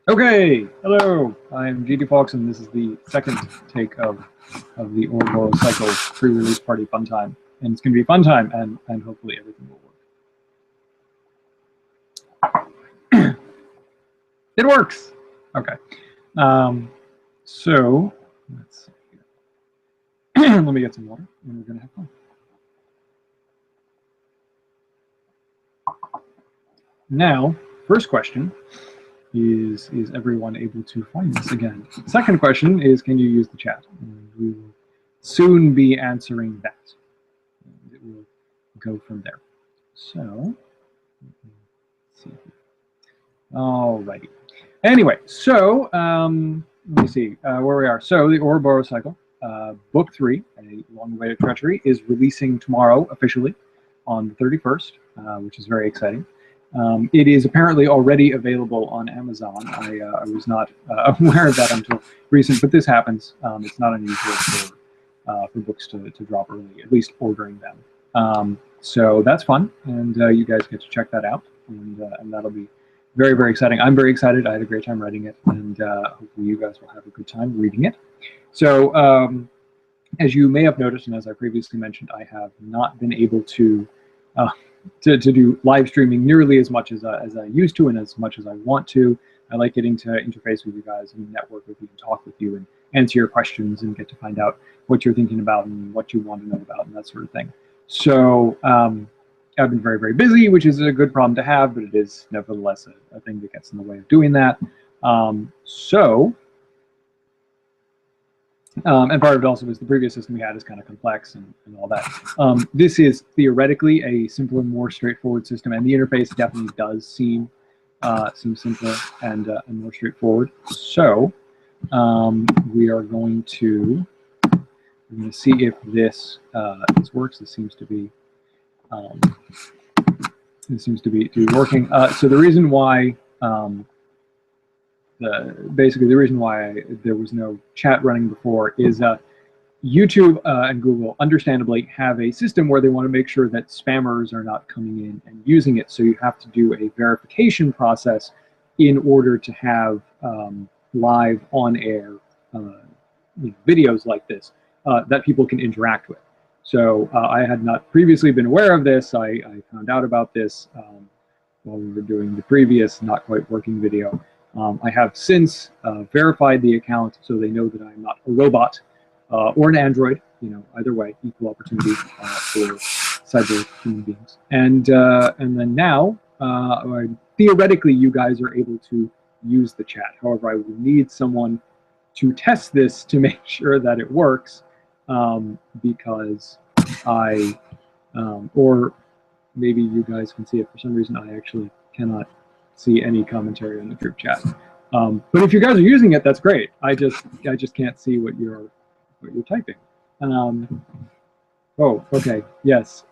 Okay, hello, I'm GD Falksen. This is the second take of the Ouroboros cycle pre-release party fun time. And it's going to be fun time, and hopefully everything will work. It works! Okay. So, let's see here. Let me get some water, and we're going to have fun. Now, first question. Is everyone able to find this again? Second question is, can you use the chat? And we will soon be answering that. And it will go from there. So, let's see. Alrighty. Anyway, so let me see where we are. So the Ouroboros cycle, book 3, A Long-Awaited Treachery, is releasing tomorrow officially on the 31st, which is very exciting. It is apparently already available on Amazon. I was not aware of that until recent, but this happens. It's not unusual for books to drop early, at least ordering them. So that's fun, and you guys get to check that out, and that'll be very, very exciting. I'm very excited. I had a great time writing it, and hopefully you guys will have a good time reading it. So as you may have noticed, and as I previously mentioned, I have not been able to do live streaming nearly as much as I used to and as much as I want to. I like getting to interface with you guys and network with you and talk with you and answer your questions and get to find out what you're thinking about and what you want to know about and that sort of thing. So I've been very, very busy, which is a good problem to have, but it is nevertheless a thing that gets in the way of doing that. And part of it also is the previous system we had is kind of complex and all that. This is theoretically a simpler, more straightforward system, and the interface definitely does seem simpler and more straightforward. So we are going to see if this works. This seems to be working. So the reason why. Basically, the reason why there was no chat running before is YouTube and Google, understandably, have a system where they want to make sure that spammers are not coming in and using it. So you have to do a verification process in order to have live on-air videos like this that people can interact with. So I had not previously been aware of this. I found out about this while we were doing the previous not quite working video. I have since verified the account so they know that I'm not a robot or an android, either way, equal opportunity for cyber human beings. And then now, theoretically, you guys are able to use the chat. However, I will need someone to test this to make sure that it works because or maybe you guys can see it. For some reason, I actually cannot see any commentary on the group chat. But if you guys are using it, that's great. I just can't see what you're typing. Oh, okay. Yes.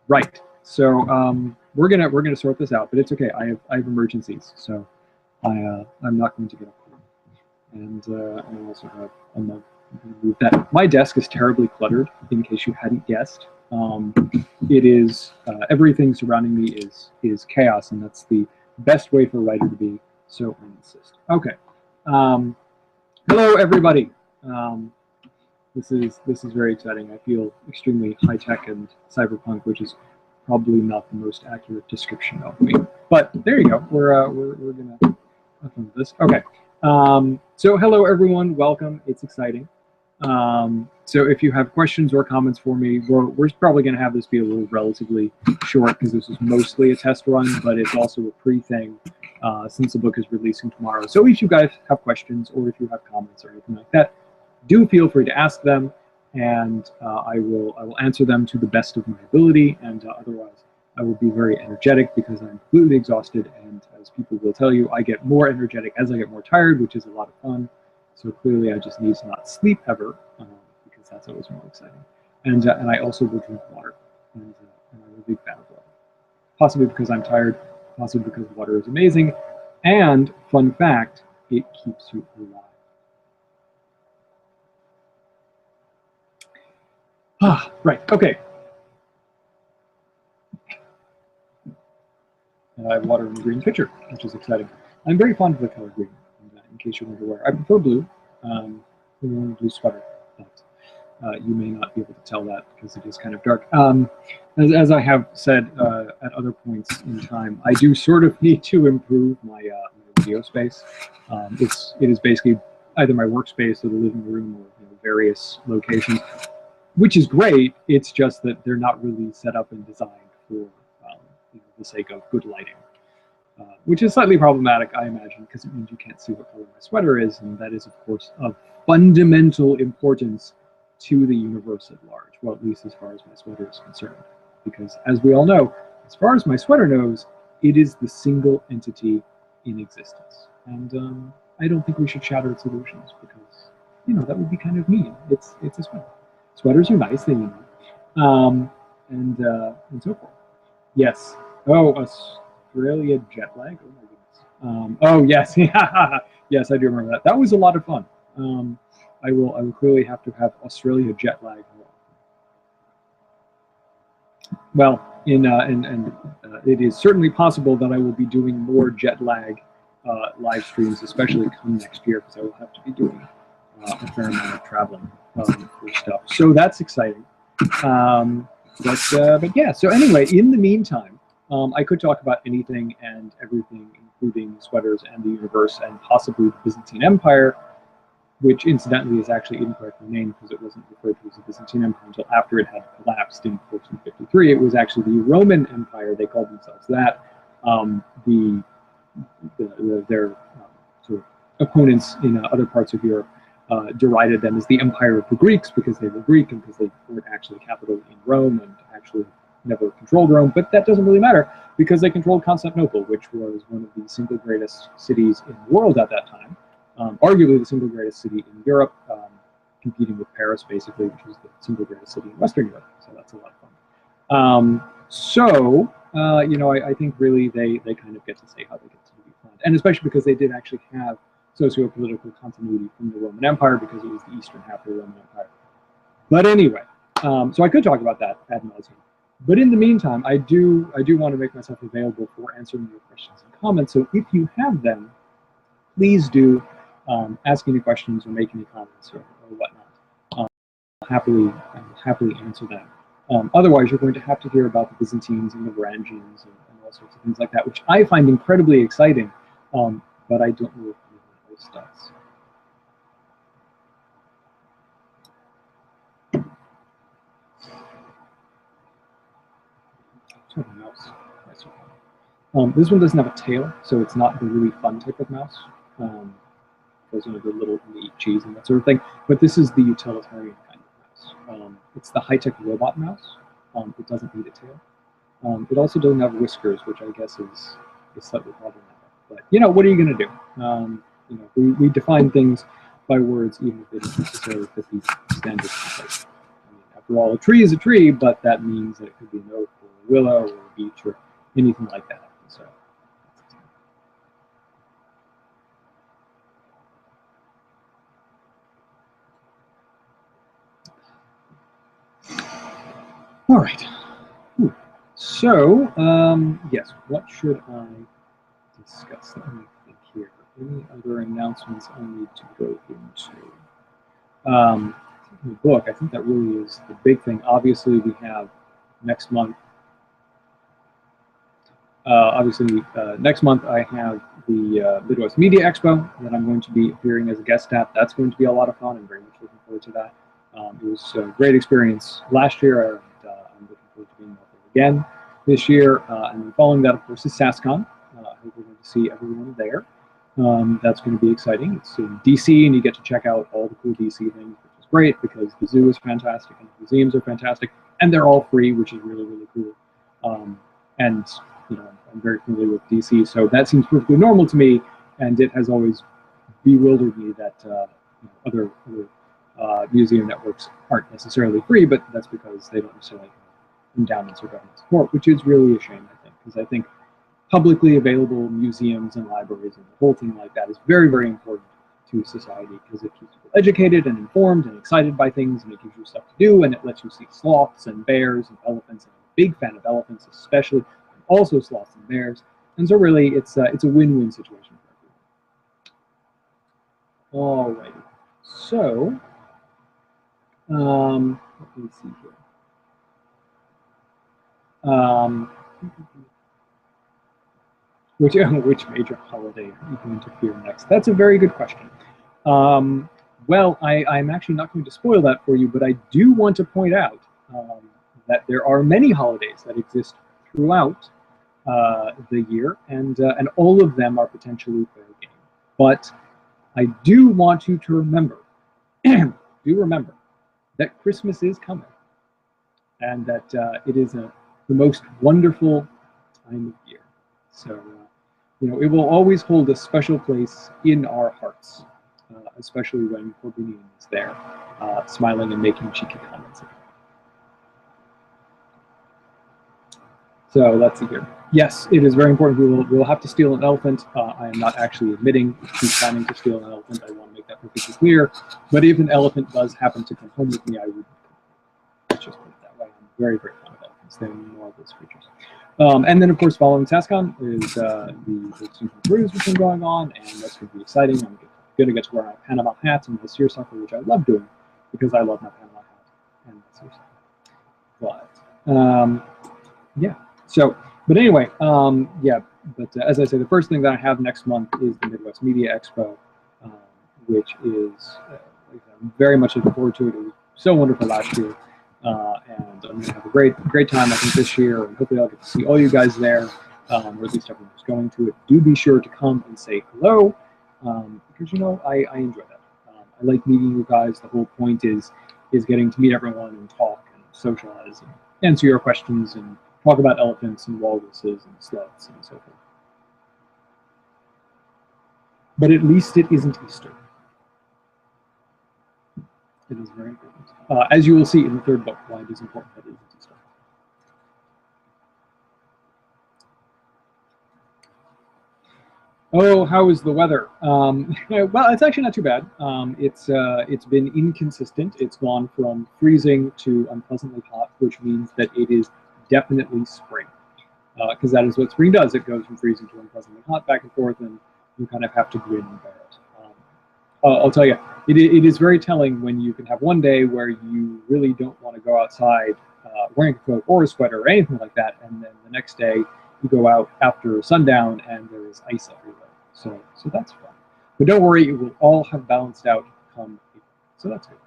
Right. So we're gonna sort this out, but it's okay. I have emergencies, so I'm not going to get up here. And I also have that. My desk is terribly cluttered. In case you hadn't guessed. It is everything surrounding me is chaos, and that's the best way for a writer to be. So I insist. Okay. Hello, everybody. This is very exciting. I feel extremely high tech and cyberpunk, which is probably not the most accurate description of me. But there you go. We're gonna have fun with this. Okay. So hello, everyone. Welcome. It's exciting. So if you have questions or comments for me, we're probably going to have this be a little relatively short because this is mostly a test run, but it's also a pre-thing since the book is releasing tomorrow. So if you guys have questions or if you have comments or anything like that, do feel free to ask them, and I will answer them to the best of my ability, and otherwise I will be very energetic because I'm completely exhausted, and as people will tell you, I get more energetic as I get more tired, which is a lot of fun. So clearly I just need to not sleep ever, because that's always more exciting. And I also will drink water, and I'm a big fan of water. Possibly because I'm tired, possibly because water is amazing, and fun fact, it keeps you alive. Right, okay. And I have water in the green pitcher, which is exciting. I'm very fond of the color green, in case you're wondering where. I prefer blue, wearing a blue sweater, but you may not be able to tell that because it is kind of dark. As I have said at other points in time, I do sort of need to improve my video space. It is basically either my workspace or the living room or various locations, which is great. It's just that they're not really set up and designed for the sake of good lighting, which is slightly problematic, I imagine, because it means you can't see what color my sweater is, and that is, of course, of fundamental importance to the universe at large, well, at least as far as my sweater is concerned. Because, as we all know, as far as my sweater knows, it is the single entity in existence. And I don't think we should shatter its illusions, because, that would be kind of mean. It's a sweater. Sweaters are nice, they mean and so forth. Yes. Oh, Australia jet lag? Oh my goodness. Oh yes, yes, I do remember that. That was a lot of fun. I will clearly have to have Australia jet lag. Well, it is certainly possible that I will be doing more jet lag live streams, especially come next year, because I will have to be doing a fair amount of traveling for stuff. So that's exciting. But yeah. So anyway, in the meantime, I could talk about anything and everything, including sweaters and the universe and possibly the Byzantine Empire, which incidentally is actually incorrectly named because it wasn't referred to as the Byzantine Empire until after it had collapsed in 1453. It was actually the Roman Empire. They called themselves that. Their sort of opponents in other parts of Europe derided them as the Empire of the Greeks because they were Greek and because they weren't actually capital in Rome and actually never controlled Rome. But that doesn't really matter because they controlled Constantinople, which was one of the single greatest cities in the world at that time. Arguably the single greatest city in Europe, competing with Paris, basically, which was the single greatest city in Western Europe. So that's a lot of fun. I think really they kind of get to say how they get to be fun. And especially because they did actually have socio-political continuity from the Roman Empire because it was the eastern half of the Roman Empire. But anyway, so I could talk about that ad nauseum. But in the meantime, I do want to make myself available for answering your questions and comments. So if you have them, please do ask any questions or make any comments or whatnot. I'll happily answer them. Otherwise, you're going to have to hear about the Byzantines and the Varangians and all sorts of things like that, which I find incredibly exciting, but I don't know if anyone else does. This one doesn't have a tail, so it's not the really fun type of mouse. Those are the little eat cheese and that sort of thing. But this is the utilitarian kind of mouse. It's the high-tech robot mouse. It doesn't need a tail. It also doesn't have whiskers, which I guess is slightly problematic. But what are you going to do? We define things by words, even if they don't necessarily fit the standard template. After all, a tree is a tree, but that means that it could be an oak or a willow or a beech or anything like that. So. All right. So, yes, what should I discuss? Let me think here. Any other announcements I need to go into? The book, I think that really is the big thing. Obviously, we have next month. Next month I have the Midwest Media Expo that I'm going to be appearing as a guest at. That's going to be a lot of fun. I'm very much looking forward to that. It was a great experience last year, and I'm looking forward to being there again this year. And then following that, of course, is SaskCon. I hope we're going to see everyone there. That's going to be exciting. It's in DC, and you get to check out all the cool DC things, which is great because the zoo is fantastic and the museums are fantastic, and they're all free, which is really, really cool. And I'm very familiar with DC, so that seems perfectly normal to me, and it has always bewildered me that other museum networks aren't necessarily free, but that's because they don't necessarily have endowments or government support, which is really a shame, I think, because I think publicly available museums and libraries and the whole thing like that is very, very important to society because it keeps people educated and informed and excited by things, and it gives you stuff to do, and it lets you see sloths and bears and elephants. And I'm a big fan of elephants, especially, and also sloths and bears. And so really, it's a win-win situation for All righty. So, let me see here. Which major holiday are you going to fear next? That's a very good question. Well, I'm actually not going to spoil that for you, but I do want to point out that there are many holidays that exist throughout the year, and all of them are potentially fair game. But I do want you to remember, do remember that Christmas is coming, and that it is the most wonderful time of year. So, it will always hold a special place in our hearts, especially when Corbinian is there, smiling and making cheeky comments. So let's see here. Yes, it is very important. We will have to steal an elephant. I am not actually admitting to planning to steal an elephant. I want to make that perfectly clear. But if an elephant does happen to come home with me, I would. Let's just put it that way. I'm very, very fond of elephants. They're marvelous creatures. And then, of course, following TASCON is the Extinction Cruise, which is going on, and that's going to be exciting. I'm going to get to wear my Panama hat and my seersucker, which I love doing because I love my Panama hat and my seersucker. But yeah. So, but anyway, yeah. But as I say, the first thing that I have next month is the Midwest Media Expo, which is I'm very much looking forward to it. It was so wonderful last year, and I'm going to have a great time, I think, this year, and hopefully I'll get to see all you guys there, or at least everyone who's going to it. Do be sure to come and say hello, because I enjoy that. I like meeting you guys. The whole point is getting to meet everyone and talk and socialize and answer your questions and talk about elephants and walruses and slugs and so forth. But at least it isn't Easter. It is very important. As you will see in the third book, why it is important that it isn't Easter. Oh, how is the weather? Well, it's actually not too bad. It's been inconsistent. It's gone from freezing to unpleasantly hot, which means that it is definitely spring. Because that is what spring does. It goes from freezing to unpleasantly hot, back and forth, and you kind of have to grin and bear it. I'll tell you, it is very telling when you can have one day where you really don't want to go outside wearing a coat or a sweater or anything like that, and then the next day you go out after sundown and there is ice everywhere. So that's fun. But don't worry, it will all have balanced out come April. So that's good.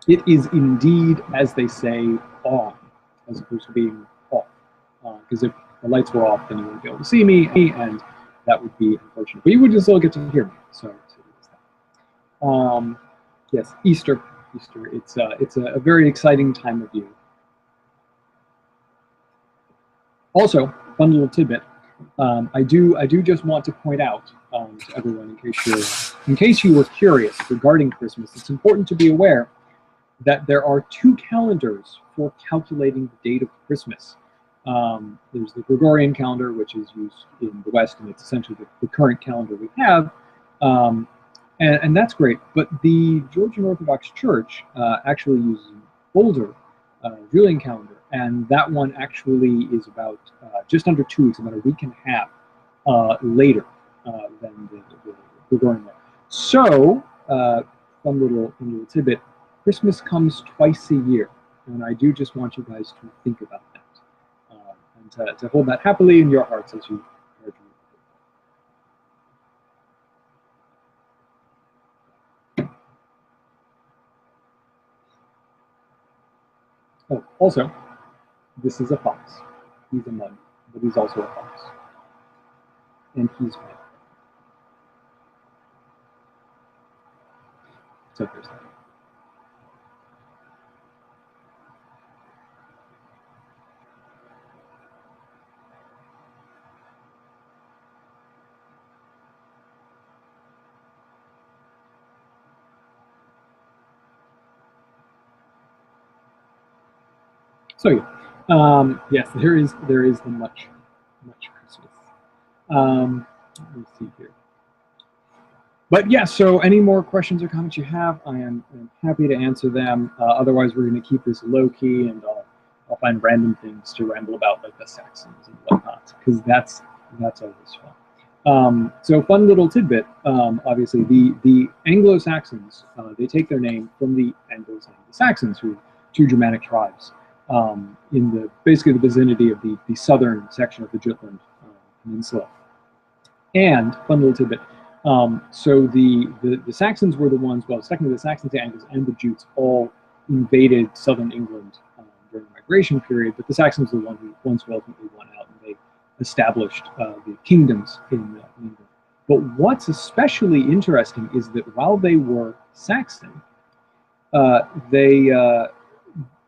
It is indeed, as they say, on, as opposed to being off. Because if the lights were off, then you wouldn't be able to see me, and that would be unfortunate. But you would still get to hear me. So yes, Easter. It's a very exciting time of year. Also, fun little tidbit. I do just want to point out to everyone, in case you were curious regarding Christmas, it's important to be aware that there are two calendars for calculating the date of Christmas. There's the Gregorian calendar, which is used in the West, and it's essentially the current calendar we have. And that's great, but the Georgian Orthodox Church actually uses an older Julian calendar, and that one actually is about just under 2 weeks, about a week and a half later than the Gregorian one. So, fun little tidbit, Christmas comes twice a year, and I do just want you guys to think about that, and to hold that happily in your hearts as you Oh, also, this is a fox. He's a mud, but he's also a fox. And he's red. So there's that. So yeah, yes, there is the much Christmas. Let me see here. But yeah, so any more questions or comments you have, I'm happy to answer them. Otherwise, we're going to keep this low key, and I'll find random things to ramble about, like the Saxons and whatnot, because that's always fun. So fun little tidbit. Obviously, the Anglo-Saxons, they take their name from the Angles and the Saxons, who are two Germanic tribes in the basically the vicinity of the southern section of the Jutland Peninsula. And fun little tidbit. So the Saxons were the ones, well, secondly, the Saxons, the Angles, and the Jutes all invaded southern England during the migration period, but the Saxons were the ones who ultimately won out, and they established the kingdoms in England. But what's especially interesting is that while they were Saxon,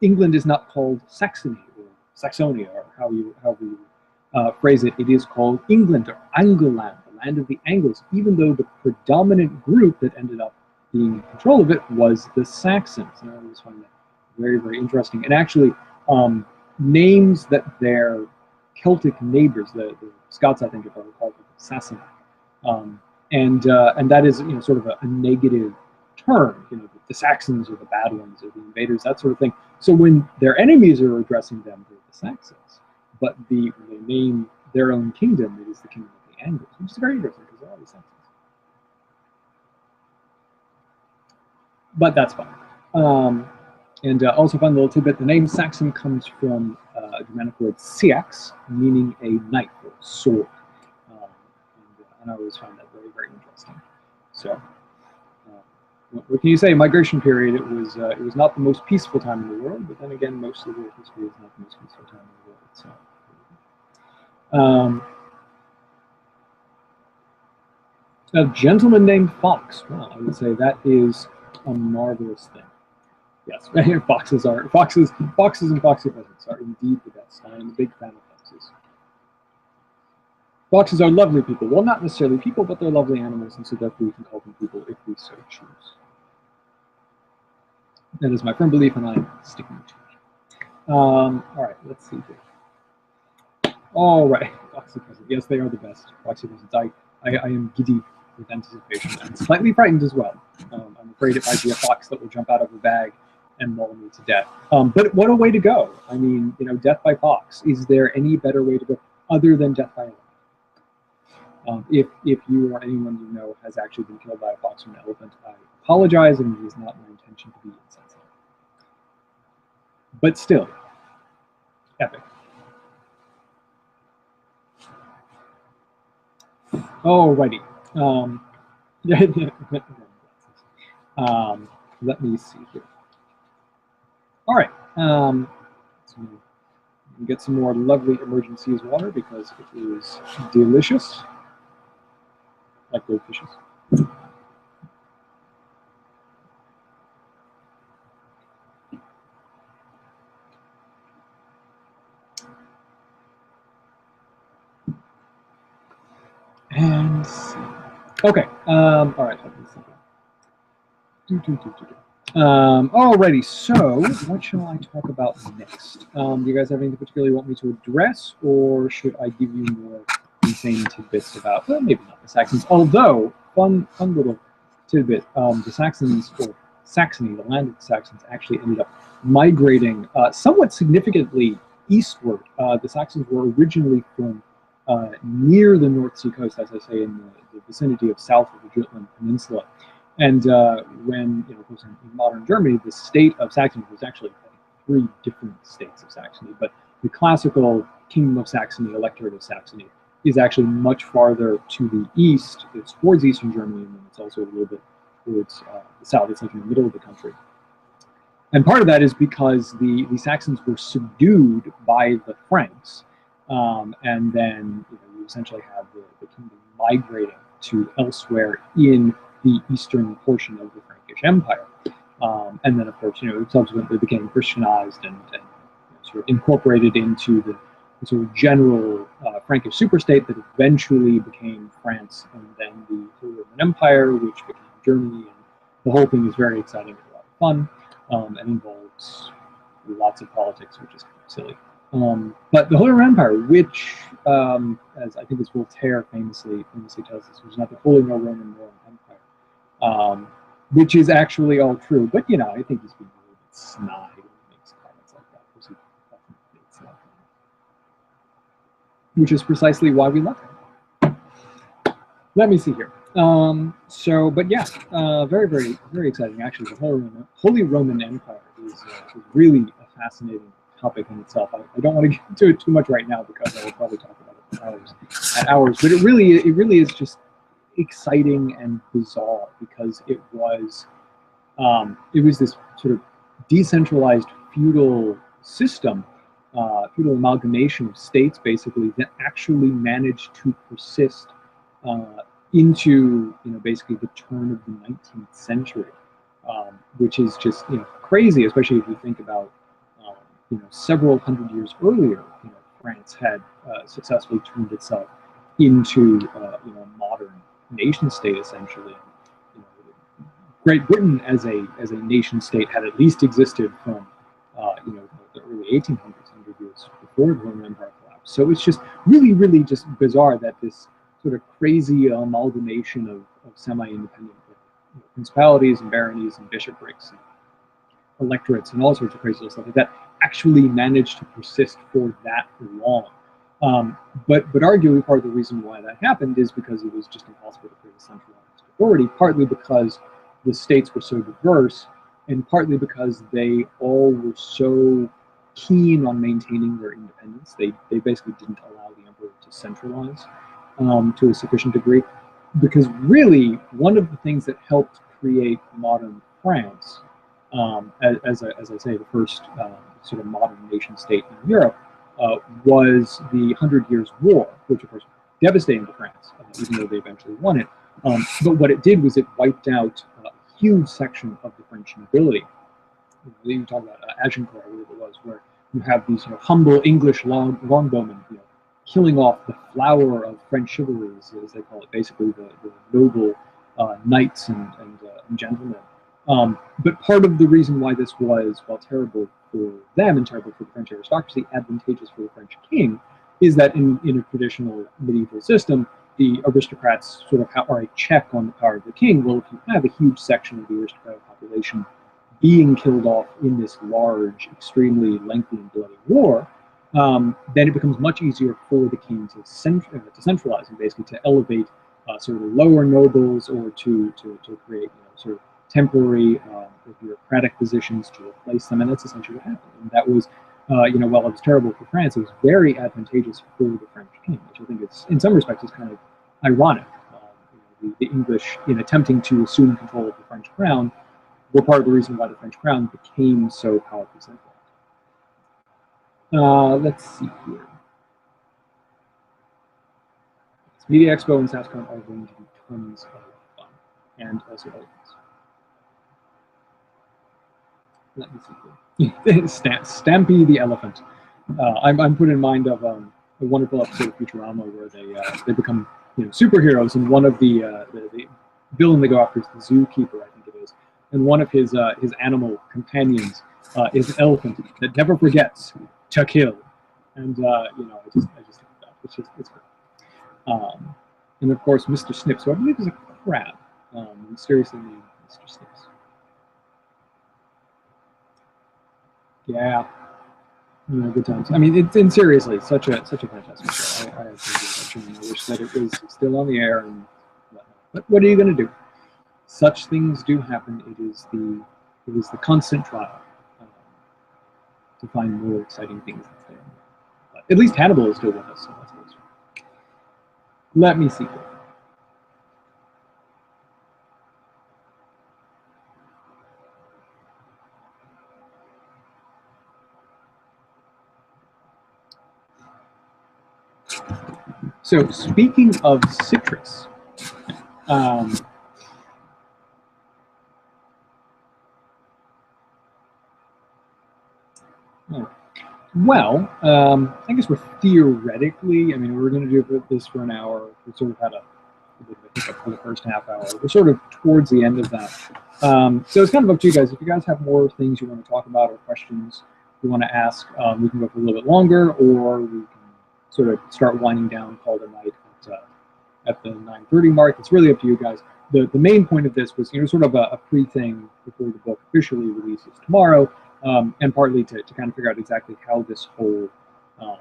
England is not called Saxony or Saxonia, or however you phrase it. It is called England, or Angleland, the land of the Angles, even though the predominant group that ended up being in control of it was the Saxons. And I always find that very, very interesting. And actually, names that their Celtic neighbors, the Scots, I think, if I recall, Sassanach, and that is, sort of a negative term. The Saxons are the bad ones, or the invaders, that sort of thing. So when their enemies are addressing them, they're the Saxons, but they name their own kingdom, it is the kingdom of the Angles, which is very interesting because they're all the Saxons. But that's fine. And also fun little tidbit, the name Saxon comes from a Germanic word "seax," meaning a knife or sword. And I always find that very, very interesting. So what can you say? Migration period, it was not the most peaceful time in the world, but then again, most of the world history is not the most peaceful time in the world. So, a gentleman named Fox. Well, I would say that is a marvelous thing. Yes, foxes and foxy pheasants are indeed the best. I am a big fan of foxes. Foxes are lovely people. Well, not necessarily people, but they're lovely animals, and so therefore we can call them people if we so choose. That is my firm belief, and I'm sticking to it. All right, let's see here. All right, foxy pheasant. Yes, they are the best. Foxy pheasants. I am giddy with anticipation and slightly frightened as well. I'm afraid it might be a fox that will jump out of a bag and maul me to death. But what a way to go! I mean, death by fox. Is there any better way to go other than death by elephant? If you or anyone you know has actually been killed by a fox or an elephant, I apologize, and it is not my intention to be insensitive. But still, epic. Alrighty. Let me see here. All right. So get some more lovely emergencies water because it is delicious, like goldfishes. And okay. All right. Alrighty. So, what shall I talk about next? Do you guys have anything particularly you want me to address, or should I give you more insane tidbits about? Well, maybe not the Saxons. Although, fun little tidbit. The Saxons, or Saxony, the land of the Saxons, actually ended up migrating somewhat significantly eastward. The Saxons were originally from near the North Sea coast, as I say, in the vicinity of south of the Jutland Peninsula. And when, of course, in modern Germany, the state of Saxony was actually 3 different states of Saxony. But the classical Kingdom of Saxony, Electorate of Saxony, is actually much farther to the east. It's towards eastern Germany, and then it's also a little bit towards the south. It's like in the middle of the country. And part of that is because the Saxons were subdued by the Franks. And then you essentially have the kingdom migrating to elsewhere in the eastern portion of the Frankish Empire. And then, of course, it subsequently became Christianized and sort of incorporated into the sort of general Frankish superstate that eventually became France, and then the Holy Roman Empire, which became Germany. And the whole thing is very exciting and a lot of fun, and involves lots of politics, which is kind of silly. But the Holy Roman Empire, which, as I think it's Voltaire famously tells us, was not the Holy nor Roman nor Empire, which is actually all true. But you know, I think he's being a little bit snide when he makes comments like that, because he often thinks like, which is precisely why we love him. Let me see here. But yeah, very, very, very exciting. Actually, the Holy Roman Empire is really a fascinating topic in itself. I don't want to get into it too much right now because I will probably talk about it for hours and hours. But it really is just exciting and bizarre, because it was this sort of decentralized feudal system, feudal amalgamation of states, basically, that actually managed to persist into, you know, basically the turn of the 19th century, which is just, you know, crazy, especially if you think about, you know, several hundred years earlier, you know, France had successfully turned itself into, you know, a modern nation state, essentially. You know, Great Britain as a nation state had at least existed from, you know, the early 1800s, 100 years before the Roman Empire collapsed. So it's just really, really just bizarre that this sort of crazy amalgamation of semi-independent, you know, principalities and baronies and bishoprics and electorates and all sorts of crazy stuff like that actually managed to persist for that long. But arguably part of the reason why that happened is because it was just impossible to create a centralized authority, partly because the states were so diverse, and partly because they all were so keen on maintaining their independence. They basically didn't allow the emperor to centralize to a sufficient degree. Because really, one of the things that helped create modern France, as I say, the first sort of modern nation state in Europe, was the Hundred Years' War, which of course was devastating to France, even though they eventually won it. But what it did was it wiped out a huge section of the French nobility. You talk about Agincourt, I believe it was, where you have these, you know, humble English longbowmen, you know, killing off the flower of French chivalry, as they call it, basically the noble knights and gentlemen. But part of the reason why this was, while terrible for them and terrible for the French aristocracy, advantageous for the French king, is that in a traditional medieval system, the aristocrats sort of are a check on the power of the king. Well, if you have a huge section of the aristocratic population being killed off in this large, extremely lengthy and bloody war, then it becomes much easier for the king to centralize and basically to elevate sort of lower nobles, or to create, you know, sort of temporary bureaucratic positions to replace them, and that's essentially what happened. And that was, you know, while it was terrible for France, it was very advantageous for the French king, which I think is, in some respects, is kind of ironic. You know, the English, in attempting to assume control of the French crown, were part of the reason why the French crown became so powerfully centralized. Let's see here. Media Expo and SaskCon are going to be tons of fun, and also other things. Let me see here. Stampy the elephant. I'm put in mind of a wonderful episode of Futurama where they become, you know, superheroes, and one of the villain they go after is the zookeeper, I think it is, and one of his animal companions is an elephant that never forgets to kill, and you know, I just think that it's great. And of course, Mr. Snips, who I believe is a crab, mysteriously named Mr. Snips. Yeah, you know, good times. I mean, it's seriously such a fantastic show. I absolutely love it. I wish that it was still on the air and whatnot. But what are you going to do? Such things do happen. It is the constant trial to find more exciting things that's there. But at least Hannibal is still with us, so that's good. Let me see here. So speaking of citrus, well, I guess we're theoretically, I mean, we're going to do this for an hour. We sort of had a bit of a hiccup for the first half hour. We're sort of towards the end of that. So it's kind of up to you guys. If you guys have more things you want to talk about or questions you want to ask, we can go for a little bit longer, or we can sort of start winding down, call it a night at the 9:30 mark. It's really up to you guys. the main point of this was, sort of a pre-thing before the book officially releases tomorrow, and partly to kind of figure out exactly how this whole um,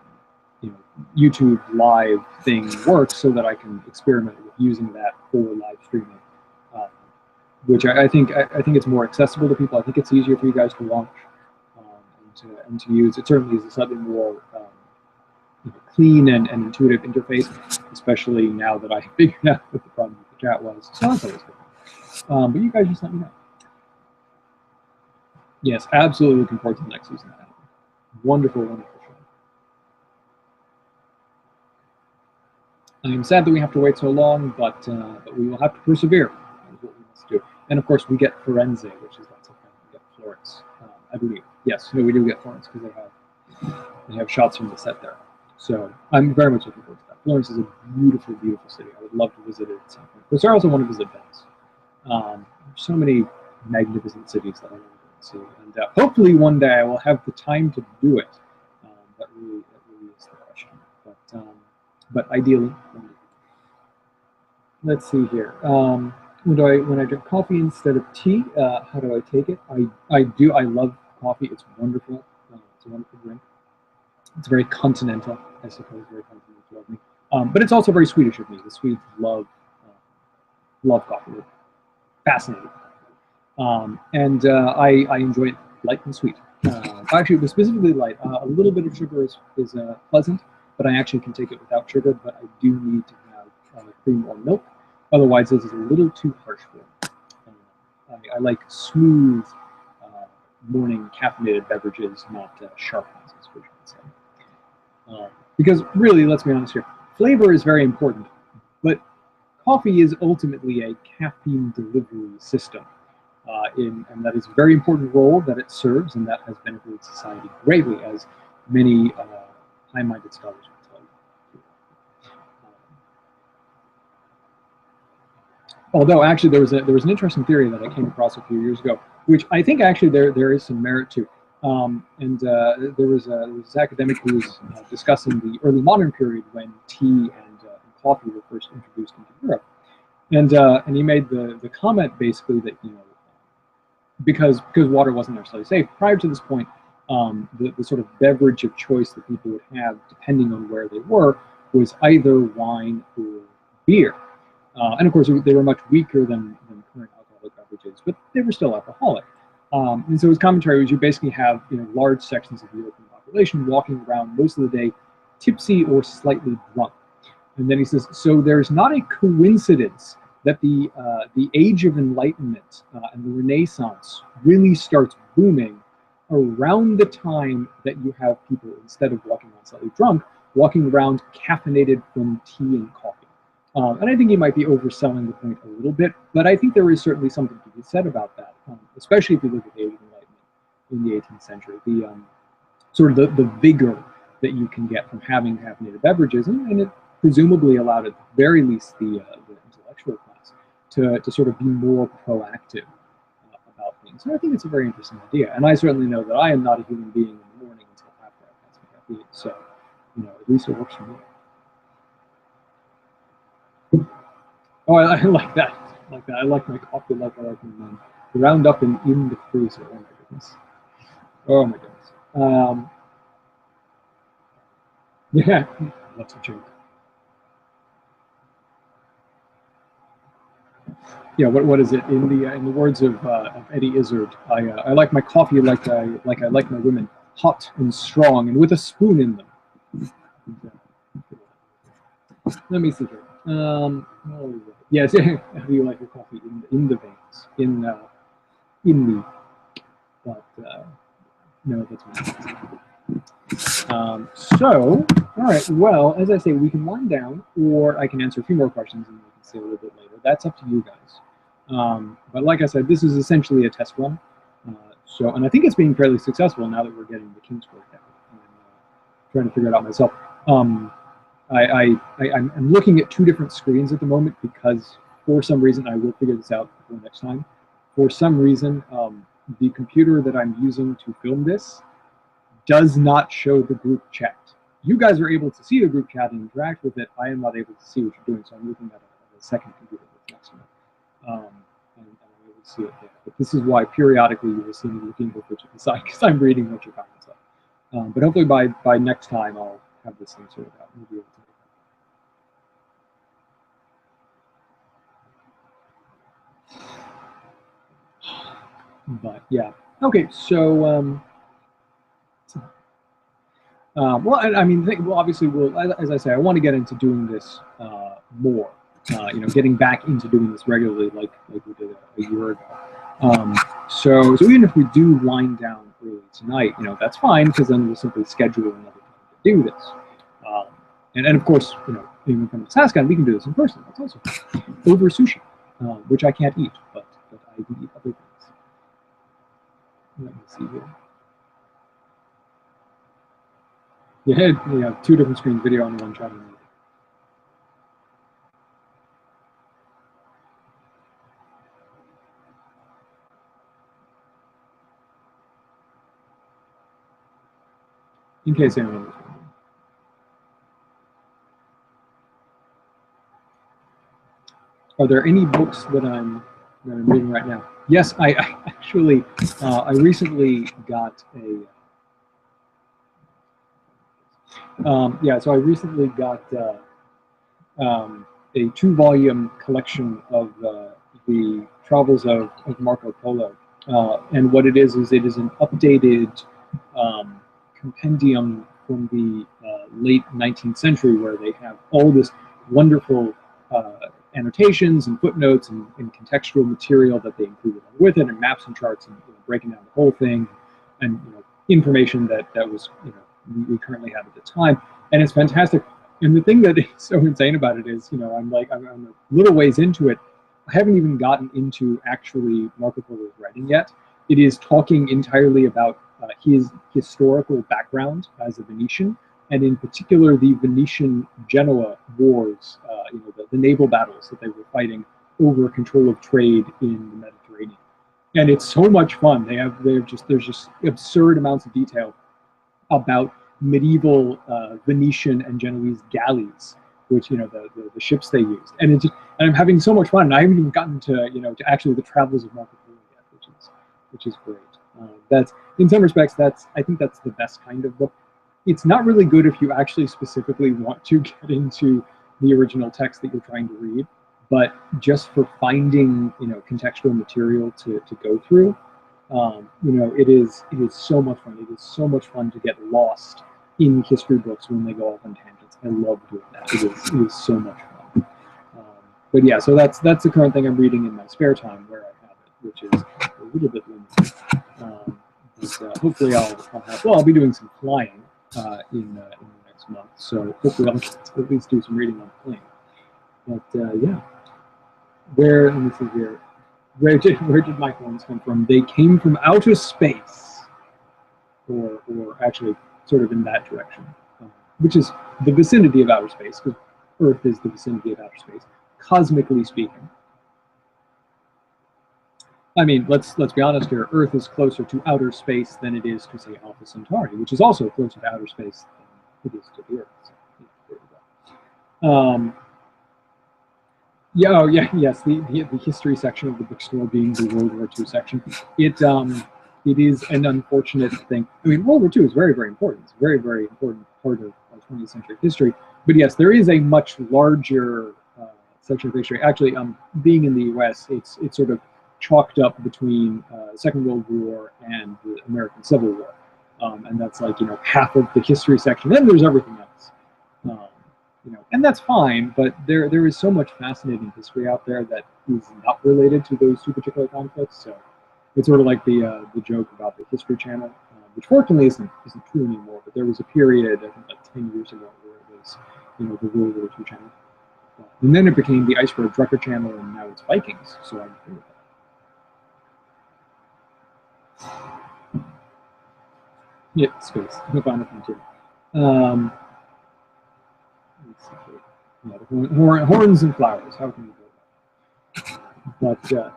YouTube live thing works, so that I can experiment with using that for live streaming, um, which I think it's more accessible to people. I think it's easier for you guys to watch, and to use. It certainly is a slightly more clean and intuitive interface, especially now that I figured out what the problem with the chat was. So that's always good. But you guys just let me know. Yes, absolutely looking forward to the next season. Wonderful, wonderful show. I am sad that we have to wait so long, but we will have to persevere. That's what we must do. And of course, we get Firenze, which is lots of fun. We get Florence, I believe. Yes, no, we do get Florence because they have shots from the set there. So I'm very much looking forward to that. Florence is a beautiful, beautiful city. I would love to visit it at some point. But I also want to visit Venice. There's so many magnificent cities that I want to see, and hopefully one day I will have the time to do it. That really is the question. But ideally, let's see here. When I drink coffee instead of tea, how do I take it? I love coffee. It's wonderful. It's a wonderful drink. It's very continental, I suppose, very continental of me. But it's also very Swedish of me. The Swedes love coffee. They're fascinated. And I enjoy it light and sweet. Actually, specifically light. A little bit of sugar is pleasant, but I actually can take it without sugar. But I do need to have cream or milk. Otherwise, this is a little too harsh for me. I like smooth morning caffeinated beverages, not sharp ones, as we should say. Because really, let's be honest here, flavor is very important, but coffee is ultimately a caffeine delivery system, and that is a very important role that it serves, and that has benefited society greatly, as many high-minded scholars will tell you. Although actually there was an interesting theory that I came across a few years ago, which I think actually there is some merit to. There was this academic who was discussing the early modern period when tea and coffee were first introduced into Europe, and he made the comment basically that because water wasn't necessarily safe prior to this point, the sort of beverage of choice that people would have depending on where they were was either wine or beer, and of course they were much weaker than current alcoholic beverages, but they were still alcoholic. And so his commentary was you basically have large sections of the European population walking around most of the day tipsy or slightly drunk. And then he says, so there's not a coincidence that the Age of Enlightenment and the Renaissance really starts booming around the time that you have people, instead of walking around slightly drunk, walking around caffeinated from tea and coffee. And I think he might be overselling the point a little bit, but I think there is certainly something to be said about that, especially if you look at the Age of Enlightenment in the 18th century. The sort of the vigor that you can get from having caffeinated beverages, and it presumably allowed at the very least the intellectual class to sort of be more proactive about things. And I think it's a very interesting idea. And I certainly know that I am not a human being in the morning until after I've had some caffeine. So, at least it works for me. Oh, I like that. I like that. I like my coffee like I like my ground up and in the freezer. Oh my goodness. Oh my goodness. Yeah, that's a joke. Yeah, what is it in the words of Eddie Izzard? I like my coffee like I like my women, hot and strong and with a spoon in them. Let me see here. Oh, yes, how do you like your coffee in the veins, in the? But no, that's not. So, all right. Well, as I say, we can wind down, or I can answer a few more questions and we can see a little bit later. That's up to you guys. But like I said, this is essentially a test run. And I think it's being fairly successful now that we're getting the kinks worked out. I'm trying to figure it out myself. I'm looking at two different screens at the moment because for some reason I will figure this out before next time. For some reason, the computer that I'm using to film this does not show the group chat. You guys are able to see the group chat and interact with it. I am not able to see what you're doing, so I'm looking at a second computer that's next to me. and I'm able to see it there. But this is why periodically you will see me looking over to the side because I'm reading what your comments are. But hopefully by next time I'll have this thing sorted out and we'll be able to. But yeah, okay. So well, I mean, well, obviously, as I say, I want to get into doing this more. Getting back into doing this regularly, like we did a year ago. So even if we do wind down early tonight, that's fine because then we'll simply schedule another time to do this. And of course, even from Saskatchewan, we can do this in person. That's also over sushi, which I can't eat, but I can eat other things. Let me see here. You have two different screens, video on one channel. In case anyone was wondering. Are there any books that I'm reading right now? Yes, I actually I recently got a so I recently got a 2-volume collection of the travels of Marco Polo, and what it is it is an updated compendium from the late 19th century where they have all this wonderful annotations and footnotes and contextual material that they included with it, and maps and charts, and breaking down the whole thing, and information that was we currently have at the time, and it's fantastic. And the thing that is so insane about it is, I'm a little ways into it. I haven't even gotten into actually Marco Polo's writing yet. It is talking entirely about his historical background as a Venetian, and in particular the Venetian-Genoa wars, the naval battles that they were fighting over control of trade in the Mediterranean. And it's so much fun. There's just absurd amounts of detail about medieval Venetian and Genoese galleys, which the ships they used, and I'm having so much fun. And I haven't even gotten to to actually the travels of Marco Polo yet, which is great. That's in some respects I think that's the best kind of book. It's not really good if you actually specifically want to get into the original text that you're trying to read, but just for finding contextual material to go through. It is so much fun. It is so much fun to get lost in history books when they go off on tangents. I love doing that. It is so much fun. But yeah, so that's the current thing I'm reading in my spare time where I have it, which is a little bit limited. But hopefully I'll be doing some flying in the next month, so hopefully I'll get to at least do some reading on the plane. But yeah, let me see here. Where did my horns come from? They came from outer space, or actually sort of in that direction, which is the vicinity of outer space, because Earth is the vicinity of outer space, cosmically speaking. I mean, let's be honest here. Earth is closer to outer space than it is to, say, Alpha Centauri, which is also closer to outer space than it is to the Earth. So, there you go. Yes. The history section of the bookstore being the World War II section. It is an unfortunate thing. I mean, World War II is very, very important. It's a very, very important part of 20th century history. But yes, there is a much larger section of history. Actually, being in the U.S., it's sort of chalked up between Second World War and the American Civil War, and that's like half of the history section. Then there's everything else. And that's fine, but there is so much fascinating history out there that is not related to those two particular conflicts. So it's sort of like the joke about the History Channel, which fortunately isn't true anymore. But there was a period, I think, like 10 years ago, where it was the World War II channel, and then it became the Iceberg Drucker Channel, and now it's Vikings. So I'm agree with that. Yeah, space. No final frontier. Yeah, horns and flowers. How can you go that?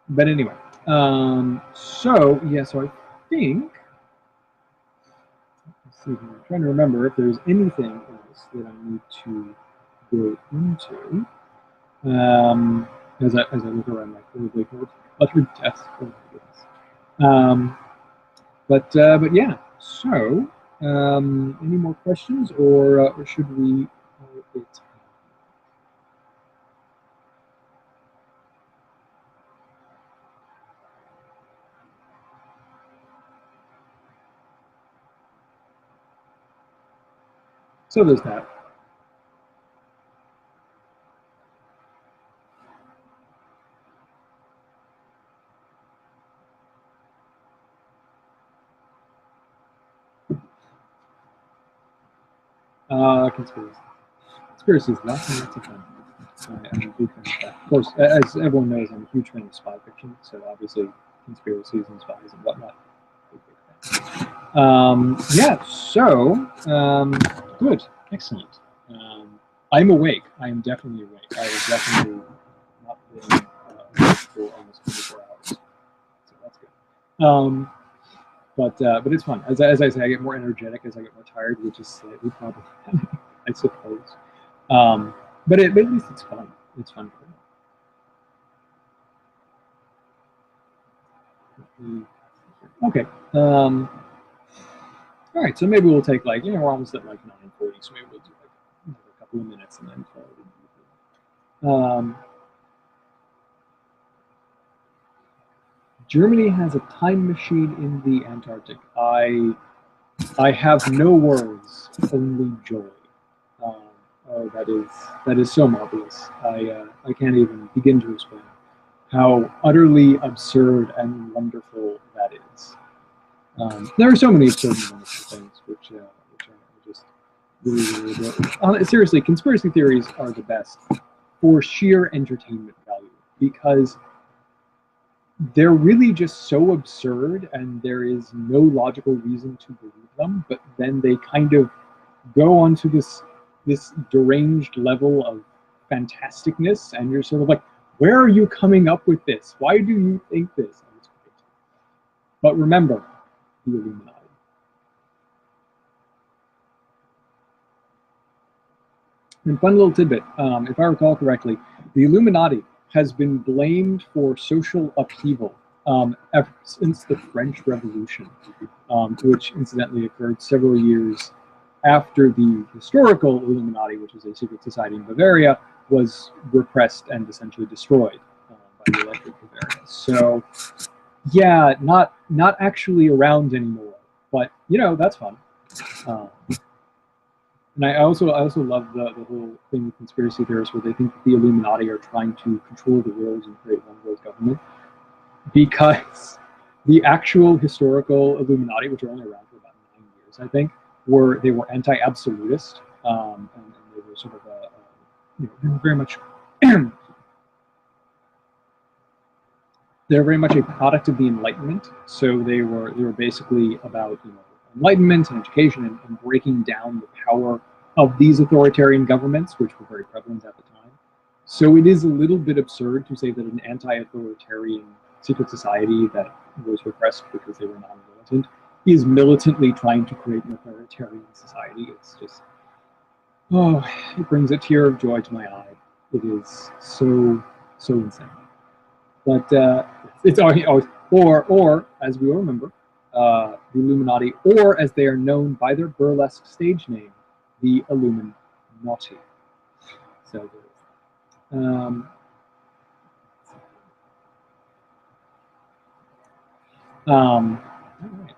But anyway, so yeah, so I think let's see here. I'm trying to remember if there's anything else that I need to go into. As I look around my horribly cluttered desk. Oh my goodness. Um, but yeah. So, any more questions, or should we call it? So there's that. Conspiracy. Conspiracy is lots and lots of fun. I'm a big fan of that. Of course, as everyone knows, I'm a huge fan of spy fiction, so obviously conspiracies and spies and whatnot. Yeah, so good, excellent. I'm awake. I am definitely awake. I was definitely not been awake for almost 24 hours, so that's good. But it's fun. As I say, I get more energetic as I get more tired, which is slightly problematic, I suppose. Um, but at least it's fun. It's fun for me. Okay. All right. So maybe we'll take like we're almost at like 9:40, so maybe we'll do like another couple of minutes and then call it. Germany has a time machine in the Antarctic. I have no words, only joy. Um, oh, that is so marvelous. I can't even begin to explain how utterly absurd and wonderful that is. There are so many absurd and wonderful things which I just really, really adore. Seriously, conspiracy theories are the best for sheer entertainment value because they're really just so absurd and there is no logical reason to believe them, but then they kind of go onto this deranged level of fantasticness and you're sort of like, where are you coming up with this? Why do you think this? But remember, the Illuminati. And fun little tidbit, if I recall correctly, the Illuminati has been blamed for social upheaval ever since the French Revolution, which incidentally occurred several years after the historical Illuminati, which was a secret society in Bavaria, was repressed and essentially destroyed by the Electric Bavaria. So, yeah, not actually around anymore, but that's fun. And I also love the whole thing with conspiracy theorists where they think the Illuminati are trying to control the world and create one world government, because the actual historical Illuminati, which are only around for about 9 years, I think, were anti-absolutist, and they were sort of they were very much they're very much a product of the Enlightenment. So they were basically about enlightenment and education and breaking down the power of these authoritarian governments, which were very prevalent at the time. So it is a little bit absurd to say that an anti-authoritarian secret society that was repressed because they were non-militant is militantly trying to create an authoritarian society. It's just, oh, it brings a tear of joy to my eye. It is so insane. But it's always or as we all remember, the Illuminati, or as they are known by their burlesque stage name, the Illuminati. So, um, all right.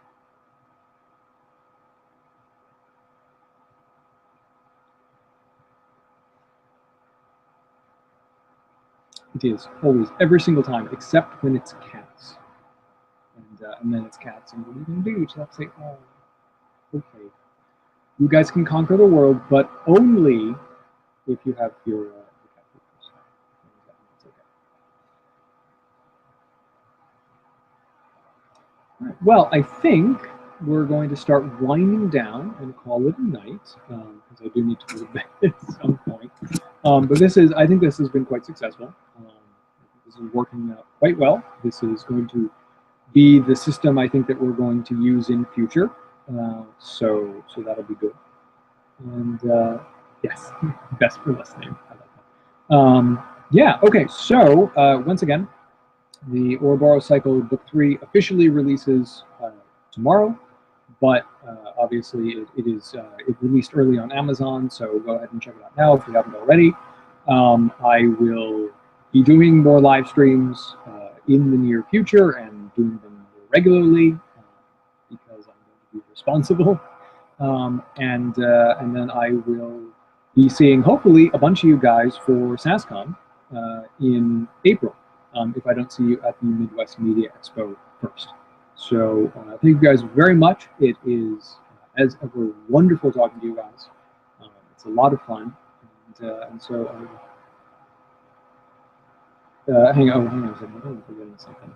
It is always every single time, except when it's cats, and then it's cats, and what are you gonna do? So I have to say, oh, okay, you guys can conquer the world, but only if you have your cat food. Okay. Right. Well, I think we're going to start winding down and call it a night because I do need to go to bed at some point. But I think this has been quite successful. This is working out quite well. This is going to be the system I think that we're going to use in future. So that'll be good. And yes, best for listening. I like that. Yeah, okay, so once again, the Ouroboros Cycle Book 3 officially releases tomorrow, but obviously it released early on Amazon, so go ahead and check it out now if you haven't already. I will be doing more live streams in the near future and doing them more regularly because I'm going to be responsible. And then I will be seeing hopefully a bunch of you guys for SaskCon in April, if I don't see you at the Midwest Media Expo first. So thank you guys very much. It is, as ever, wonderful talking to you guys. It's a lot of fun. And so, hang on a second. I'm forgetting something.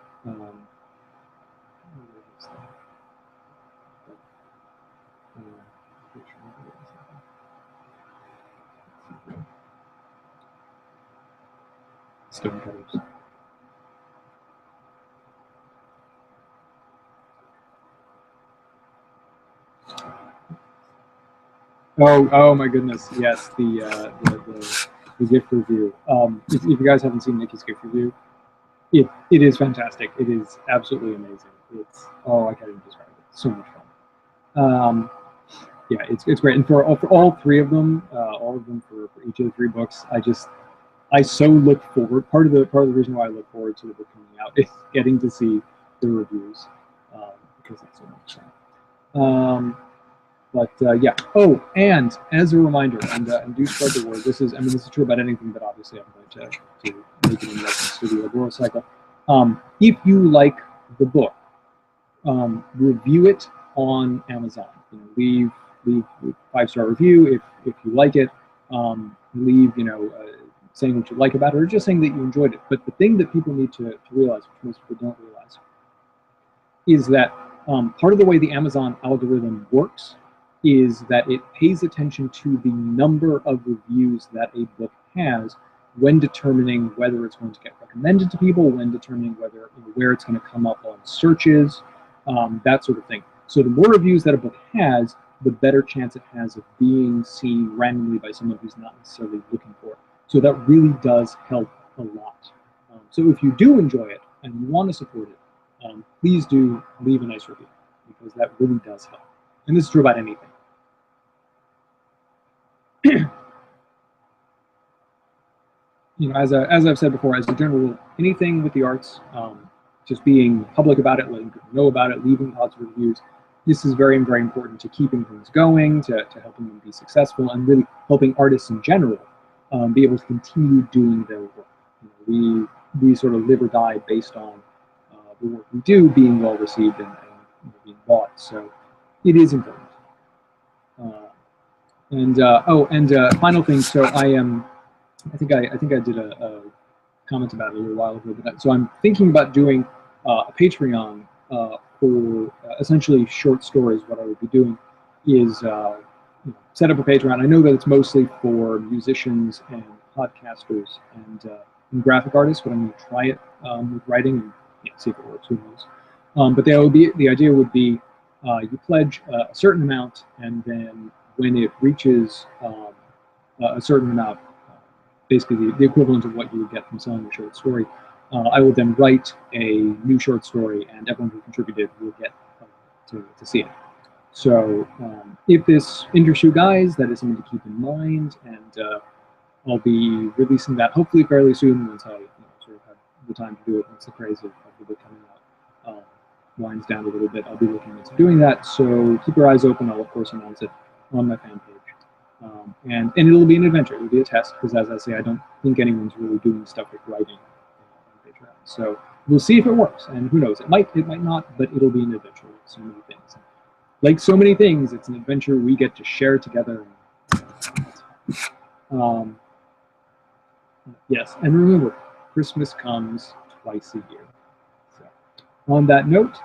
Stone cutters. Oh my goodness! Yes, the gift review. If you guys haven't seen Nikki's gift review, it is fantastic. It is absolutely amazing. It's I can't even describe it. It's so much fun. Yeah, it's great. And for all three of them, for each of the three books, I so look forward. Part of the reason why I look forward to the book coming out is getting to see the reviews because it's so much fun. Yeah. Oh, and as a reminder, and do spread the word. This is true about anything, but obviously I'm going to make it in reference to the Ouroboros Cycle. If you like the book, review it on Amazon. Leave 5-star review if you like it. Leave saying what you like about it, or just saying that you enjoyed it. But the thing that people need to realize, which most people don't realize, is that part of the way the Amazon algorithm works is that it pays attention to the number of reviews that a book has when determining whether it's going to get recommended to people, when determining where it's going to come up on searches, that sort of thing. So the more reviews that a book has, the better chance it has of being seen randomly by someone who's not necessarily looking for it. So that really does help a lot. So if you do enjoy it and you want to support it, please do leave a nice review, because that really does help. And this is true about anything. As I've said before, as a general rule, anything with the arts, just being public about it, letting people know about it, leaving positive reviews, this is very, very important to keeping things going, to helping them be successful, and really helping artists in general be able to continue doing their work. We sort of live or die based on the work we do being well received and being bought. So it is important. Final thing. So I think I did a comment about it a little while ago. But so I'm thinking about doing a Patreon for essentially short stories. What I would be doing is set up a Patreon. I know that it's mostly for musicians and podcasters and graphic artists, but I'm going to try it with writing and see if it works. Who knows? But the idea would be you pledge a certain amount, and then when it reaches a certain amount, basically the equivalent of what you would get from selling a short story, I will then write a new short story, and everyone who contributed will get to see it. So if this interests you guys, that is something to keep in mind, and I'll be releasing that hopefully fairly soon once I sort of have the time to do it, once the craze of the book coming out winds down a little bit. I'll be looking into doing that, so keep your eyes open. I'll of course announce it on my fan page. And it'll be an adventure. It'll be a test, because as I say, I don't think anyone's really doing stuff with writing on Patreon. So we'll see if it works, and who knows, it might not, but it'll be an adventure with so many things. Like so many things, it's an adventure we get to share together. Yes, and remember, Christmas comes twice a year. So on that note,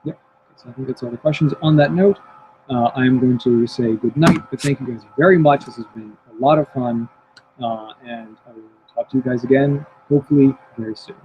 yeah, so I think that's all the questions. On that note, I'm going to say good night, but thank you guys very much. This has been a lot of fun, and I will talk to you guys again, hopefully very soon.